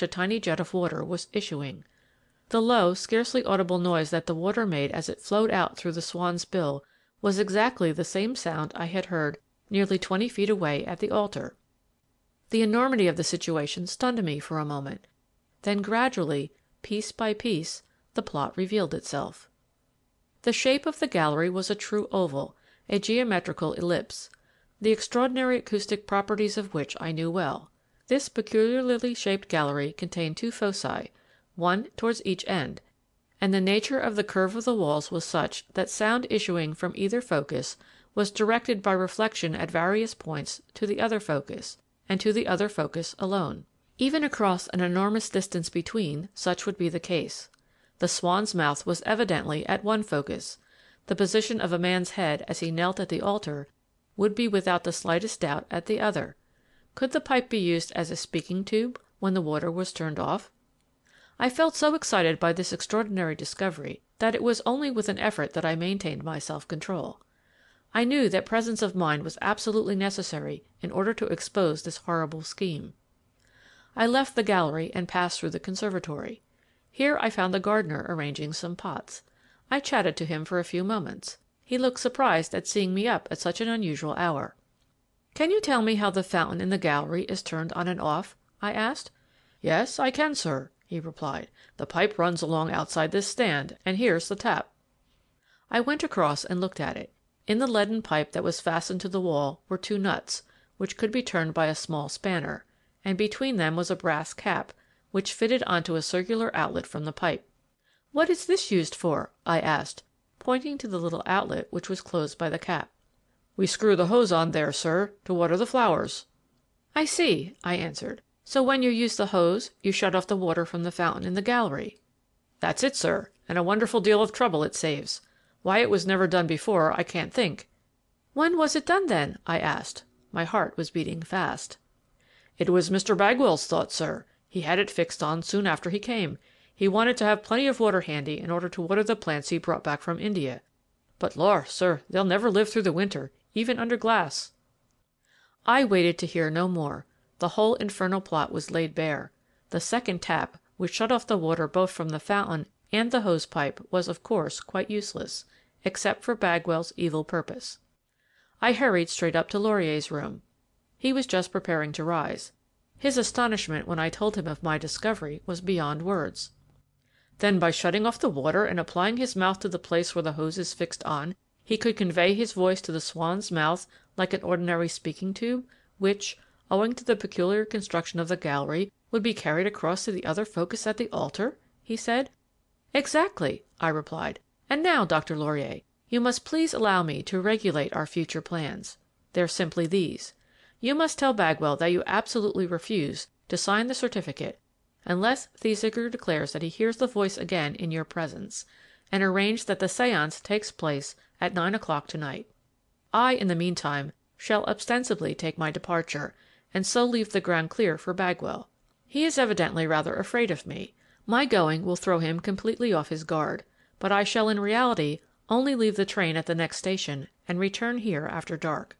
a tiny jet of water was issuing. The low, scarcely audible noise that the water made as it flowed out through the swan's bill was exactly the same sound I had heard nearly 20 feet away at the altar. The enormity of the situation stunned me for a moment. Then gradually, piece by piece, the plot revealed itself. The shape of the gallery was a true oval, a geometrical ellipse, the extraordinary acoustic properties of which I knew well. This peculiarly shaped gallery contained 2 foci, one towards each end, and the nature of the curve of the walls was such that sound issuing from either focus was directed by reflection at various points to the other focus, and to the other focus alone. Even across an enormous distance between, such would be the case. The swan's mouth was evidently at one focus. The position of a man's head as he knelt at the altar would be without the slightest doubt at the other. Could the pipe be used as a speaking tube when the water was turned off? I felt so excited by this extraordinary discovery that it was only with an effort that I maintained my self-control. I knew that presence of mind was absolutely necessary in order to expose this horrible scheme. I left the gallery and passed through the conservatory. Here I found the gardener arranging some pots. I chatted to him for a few moments. He looked surprised at seeing me up at such an unusual hour. "Can you tell me how the fountain in the gallery is turned on and off?" I asked. "Yes, I can, sir," he replied. "The pipe runs along outside this stand, and here's the tap." I went across and looked at it. In the leaden pipe that was fastened to the wall were 2 nuts, which could be turned by a small spanner, and between them was a brass cap, which fitted onto a circular outlet from the pipe. "What is this used for?" I asked, pointing to the little outlet which was closed by the cap. "We screw the hose on there, sir, to water the flowers." "I see," I answered. "So when you use the hose, you shut off the water from the fountain in the gallery." "That's it, sir, and a wonderful deal of trouble it saves. Why it was never done before, I can't think." "When was it done, then?" I asked. My heart was beating fast. "It was Mr. Bagwell's thought, sir. He had it fixed on soon after he came. He wanted to have plenty of water handy in order to water the plants he brought back from India. But lor, sir, they'll never live through the winter, even under glass." I waited to hear no more. The whole infernal plot was laid bare. The second tap, which shut off the water both from the fountain and the hose pipe, was of course quite useless, except for Bagwell's evil purpose. I hurried straight up to Laurier's room. He was just preparing to rise. His astonishment when I told him of my discovery was beyond words. "Then by shutting off the water and applying his mouth to the place where the hose is fixed on, he could convey his voice to the swan's mouth like an ordinary speaking tube, which, owing to the peculiar construction of the gallery, would be carried across to the other focus at the altar?" he said. "Exactly," I replied. "And now, Dr. Laurier, you must please allow me to regulate our future plans. They're simply these. You must tell Bagwell that you absolutely refuse to sign the certificate unless Thesiger declares that he hears the voice again in your presence, and arrange that the séance takes place at 9 o'clock tonight. I, in the meantime, shall ostensibly take my departure, and so leave the ground clear for Bagwell. He is evidently rather afraid of me. My going will throw him completely off his guard, but I shall in reality only leave the train at the next station and return here after dark.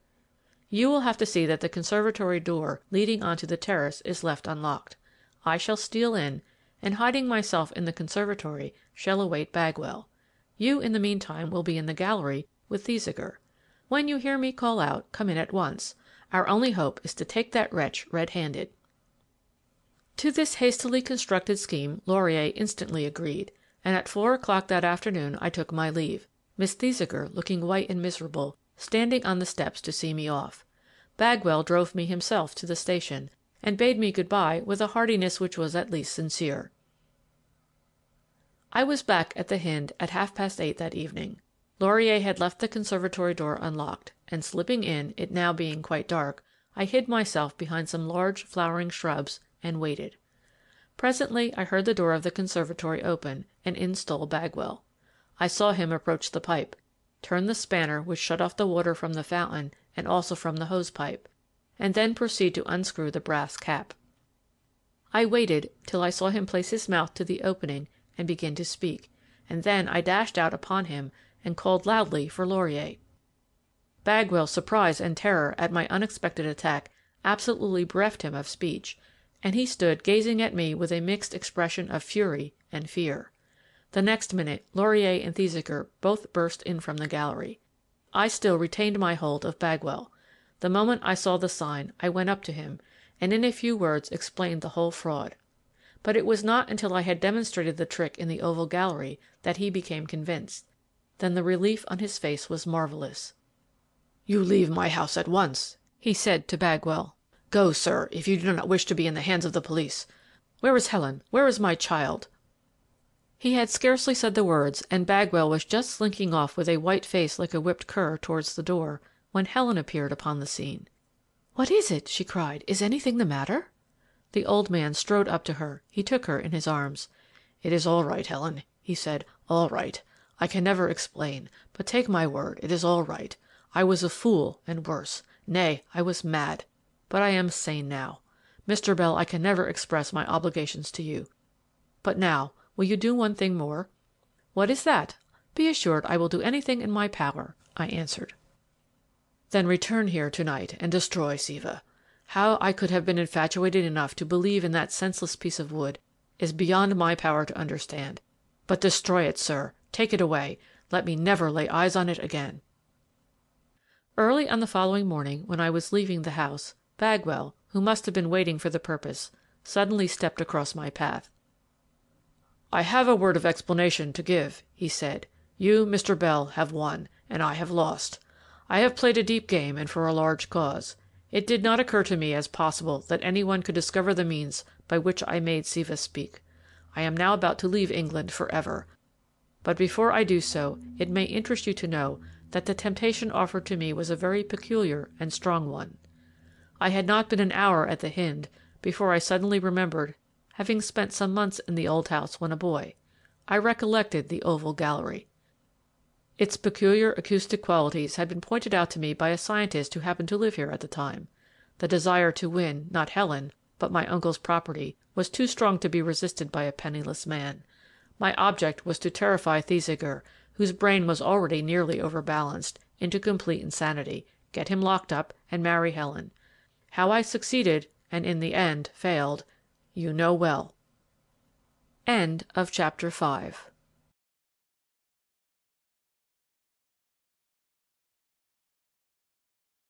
You will have to see that the conservatory door leading onto the terrace is left unlocked. I shall steal in, and hiding myself in the conservatory, shall await Bagwell. You, in the meantime, will be in the gallery with Thesiger. When you hear me call out, come in at once. Our only hope is to take that wretch red-handed." To this hastily constructed scheme Laurier instantly agreed, and at 4 o'clock that afternoon I took my leave, Miss Thesiger, looking white and miserable, standing on the steps to see me off. Bagwell drove me himself to the station, and bade me good-bye with a heartiness which was at least sincere. I was back at the Hind at 8:30 that evening. Laurier had left the conservatory door unlocked, and slipping in, it now being quite dark, I hid myself behind some large flowering shrubs and waited. Presently I heard the door of the conservatory open, and in stole Bagwell. I saw him approach the pipe, turn the spanner which shut off the water from the fountain and also from the hose pipe, and then proceed to unscrew the brass cap. I waited till I saw him place his mouth to the opening and begin to speak, and then I dashed out upon him and called loudly for Laurier. Bagwell's surprise and terror at my unexpected attack absolutely bereft him of speech, and he stood gazing at me with a mixed expression of fury and fear. The next minute Laurier and Thesiger both burst in from the gallery. I still retained my hold of Bagwell. The moment I saw the sign I went up to him, and in a few words explained the whole fraud. But it was not until I had demonstrated the trick in the oval gallery that he became convinced. Then the relief on his face was marvellous. "You leave my house at once," he said to Bagwell. "Go, sir, if you do not wish to be in the hands of the police. Where is Helen? Where is my child?" He had scarcely said the words, and Bagwell was just slinking off with a white face like a whipped cur towards the door, when Helen appeared upon the scene. "What is it?" she cried. "Is anything the matter?" The old man strode up to her. He took her in his arms. "It is all right, Helen," he said. "All right. I can never explain, but take my word, it is all right. I was a fool and worse. Nay, I was mad. But I am sane now. Mr. Bell, I can never express my obligations to you. But now, will you do one thing more?" "What is that?" "Be assured I will do anything in my power," I answered. "Then return here to-night and destroy Siva. How I could have been infatuated enough to believe in that senseless piece of wood is beyond my power to understand. But destroy it, sir. Take it away. Let me never lay eyes on it again." Early on the following morning, when I was leaving the house, Bagwell, who must have been waiting for the purpose, suddenly stepped across my path. "I have a word of explanation to give," he said. "You, Mr. Bell, have won, and I have lost. I have played a deep game and for a large cause. It did not occur to me as possible that any one could discover the means by which I made Siva speak. I am now about to leave England for ever. But before I do so, it may interest you to know that the temptation offered to me was a very peculiar and strong one. I had not been an hour at the Hynde before I suddenly remembered having spent some months in the old house when a boy. I recollected the oval gallery. Its peculiar acoustic qualities had been pointed out to me by a scientist who happened to live here at the time. The desire to win, not Helen, but my uncle's property, was too strong to be resisted by a penniless man. My object was to terrify Thesiger, whose brain was already nearly overbalanced, into complete insanity, get him locked up, and marry Helen. How I succeeded, and in the end failed, you know well. End of Chapter 5.